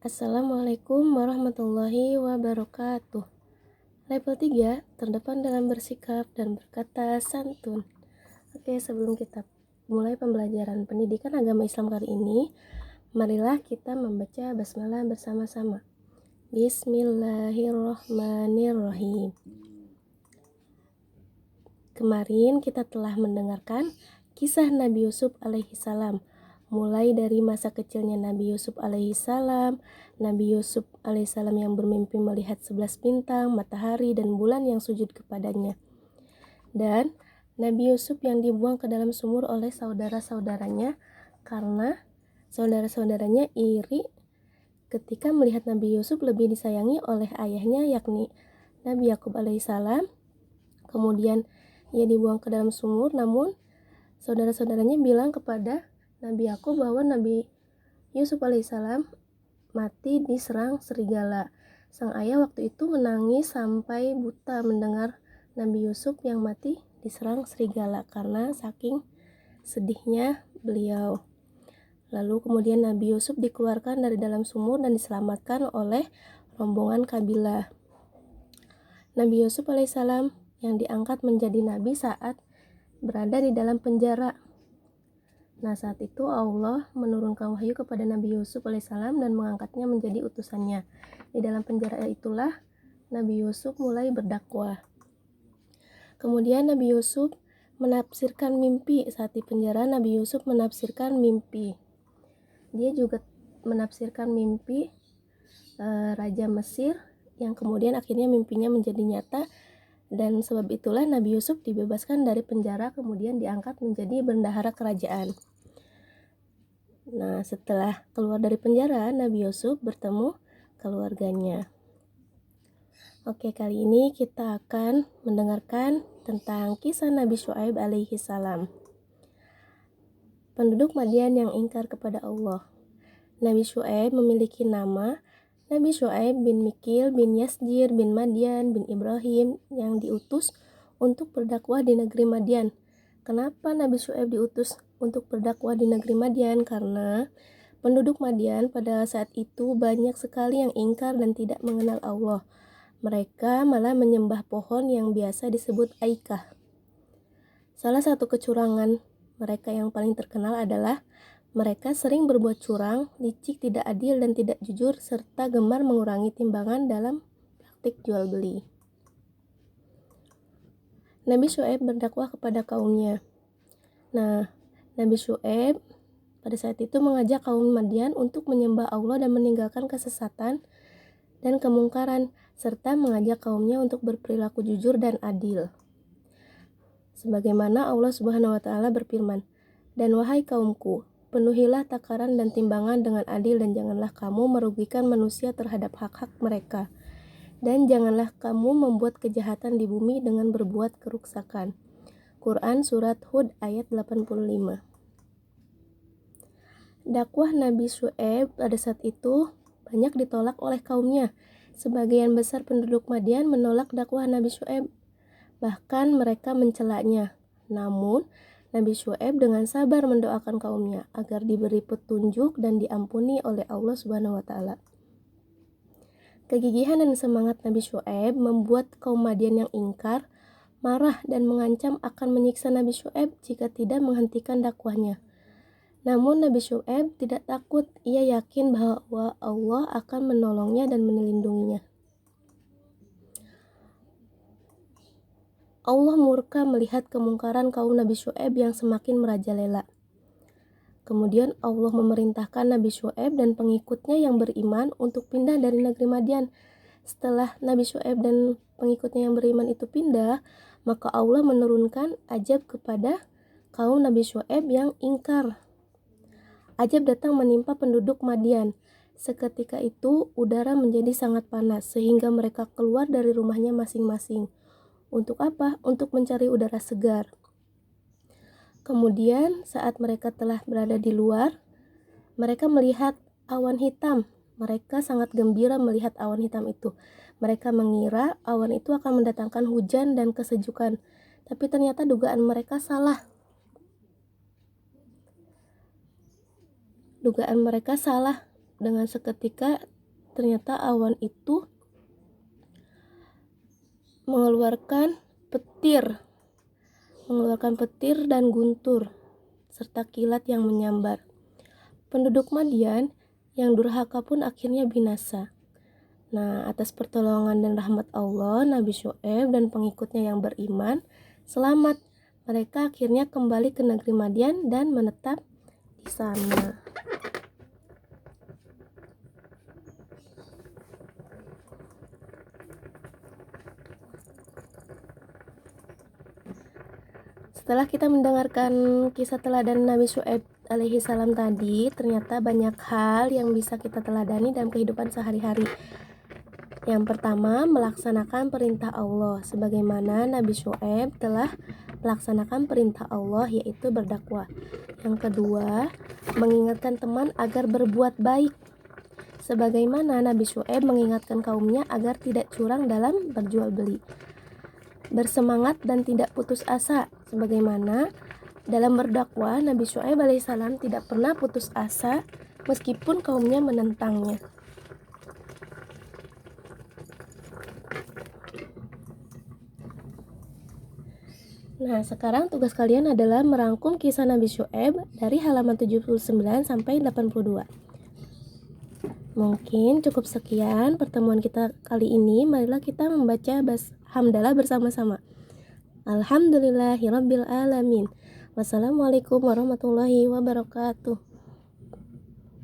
Assalamualaikum warahmatullahi wabarakatuh. Level 3, terdepan dalam bersikap dan berkata santun. Oke, sebelum kita mulai pembelajaran pendidikan agama Islam kali ini, marilah kita membaca basmalah bersama-sama. Bismillahirrohmanirrohim. Kemarin kita telah mendengarkan kisah Nabi Yusuf alaihissalam, mulai dari masa kecilnya Nabi Yusuf alaihissalam, Nabi Yusuf alaihissalam yang bermimpi melihat 11 bintang, matahari, dan bulan yang sujud kepadanya. Dan Nabi Yusuf yang dibuang ke dalam sumur oleh saudara-saudaranya karena saudara-saudaranya iri ketika melihat Nabi Yusuf lebih disayangi oleh ayahnya, yakni Nabi Yakub alaihissalam. Kemudian ia dibuang ke dalam sumur, namun saudara-saudaranya bilang kepada Nabi Yakub bahwa Nabi Yusuf alaihissalam mati diserang serigala. Sang ayah waktu itu menangis sampai buta mendengar Nabi Yusuf yang mati diserang serigala karena saking sedihnya beliau. Lalu kemudian Nabi Yusuf dikeluarkan dari dalam sumur dan diselamatkan oleh rombongan kabilah. Nabi Yusuf alaihissalam yang diangkat menjadi nabi saat berada di dalam penjara. Nah, saat itu Allah menurunkan wahyu kepada Nabi Yusuf alaihissalam dan mengangkatnya menjadi utusannya. Di dalam penjara itulah Nabi Yusuf mulai berdakwah. Kemudian Nabi Yusuf menafsirkan mimpi. Saat di penjara, Nabi Yusuf menafsirkan mimpi. Dia juga menafsirkan mimpi Raja Mesir yang kemudian akhirnya mimpinya menjadi nyata. Dan sebab itulah Nabi Yusuf dibebaskan dari penjara, kemudian diangkat menjadi bendahara kerajaan. Nah, setelah keluar dari penjara, Nabi Yusuf bertemu keluarganya. Oke, kali ini kita akan mendengarkan tentang kisah Nabi Syuaib alaihi salam. Penduduk Madian yang ingkar kepada Allah. Nabi Syuaib memiliki nama Nabi Syuaib bin Mikil bin Yasjir bin Madian bin Ibrahim yang diutus untuk berdakwah di negeri Madian. Kenapa Nabi Syuaib diutus untuk berdakwah di negeri Madian? Karena penduduk Madian pada saat itu banyak sekali yang ingkar dan tidak mengenal Allah. Mereka malah menyembah pohon yang biasa disebut Aikah. Salah satu kecurangan mereka yang paling terkenal adalah mereka sering berbuat curang, licik, tidak adil, dan tidak jujur, serta gemar mengurangi timbangan dalam praktik jual beli. Nabi Syuaib berdakwah kepada kaumnya. Nah, Nabi Syuaib pada saat itu mengajak kaum Madian untuk menyembah Allah dan meninggalkan kesesatan dan kemungkaran, serta mengajak kaumnya untuk berperilaku jujur dan adil. Sebagaimana Allah Subhanahu wa Ta'ala berfirman, "Dan wahai kaumku, penuhilah takaran dan timbangan dengan adil dan janganlah kamu merugikan manusia terhadap hak-hak mereka. Dan janganlah kamu membuat kejahatan di bumi dengan berbuat keruksakan." Quran Surat Hud ayat 85. Dakwah Nabi Syuaib pada saat itu banyak ditolak oleh kaumnya. Sebagian besar penduduk Madian menolak dakwah Nabi Syuaib. Bahkan mereka mencelanya. Namun, Nabi Syuaib dengan sabar mendoakan kaumnya agar diberi petunjuk dan diampuni oleh Allah Subhanahu wa Ta'ala. Kegigihan dan semangat Nabi Syuaib membuat kaum Madian yang ingkar marah dan mengancam akan menyiksa Nabi Syuaib jika tidak menghentikan dakwahnya. Namun Nabi Syuaib tidak takut. Ia yakin bahwa Allah akan menolongnya dan melindunginya. Allah murka melihat kemungkaran kaum Nabi Syuaib yang semakin merajalela. Kemudian Allah memerintahkan Nabi Syuaib dan pengikutnya yang beriman untuk pindah dari negeri Madian. Setelah Nabi Syuaib dan pengikutnya yang beriman itu pindah, maka Allah menurunkan azab kepada kaum Nabi Syuaib yang ingkar. Azab datang menimpa penduduk Madian. Seketika itu udara menjadi sangat panas sehingga mereka keluar dari rumahnya masing-masing. Untuk apa? Untuk mencari udara segar. Kemudian saat mereka telah berada di luar, mereka melihat awan hitam. Mereka sangat gembira melihat awan hitam itu. Mereka mengira awan itu akan mendatangkan hujan dan kesejukan. Tapi ternyata dugaan mereka salah. Dugaan mereka salah. dengan seketika ternyata awan itu mengeluarkan petir dan guntur serta kilat yang menyambar. Penduduk Madian yang durhaka pun akhirnya binasa. Nah, atas pertolongan dan rahmat Allah, Nabi Syuaib dan pengikutnya yang beriman selamat. Mereka akhirnya kembali ke negeri Madian dan menetap di sana. Setelah kita mendengarkan kisah teladan Nabi Syuaib alaihi salam tadi, ternyata banyak hal yang bisa kita teladani dalam kehidupan sehari-hari. Yang pertama, melaksanakan perintah Allah, sebagaimana Nabi Syuaib telah melaksanakan perintah Allah, yaitu berdakwah. Yang kedua, mengingatkan teman agar berbuat baik, sebagaimana Nabi Syuaib mengingatkan kaumnya agar tidak curang dalam berjual beli. Bersemangat dan tidak putus asa, sebagaimana dalam berdakwah Nabi Syuaib alaihissalam tidak pernah putus asa meskipun kaumnya menentangnya. Nah, sekarang tugas kalian adalah merangkum kisah Nabi Syuaib dari halaman 79 sampai 82. Mungkin cukup sekian pertemuan kita kali ini. Marilah kita membaca hamdalah bersama-sama. Alhamdulillahirabbil alamin. Wassalamualaikum warahmatullahi wabarakatuh.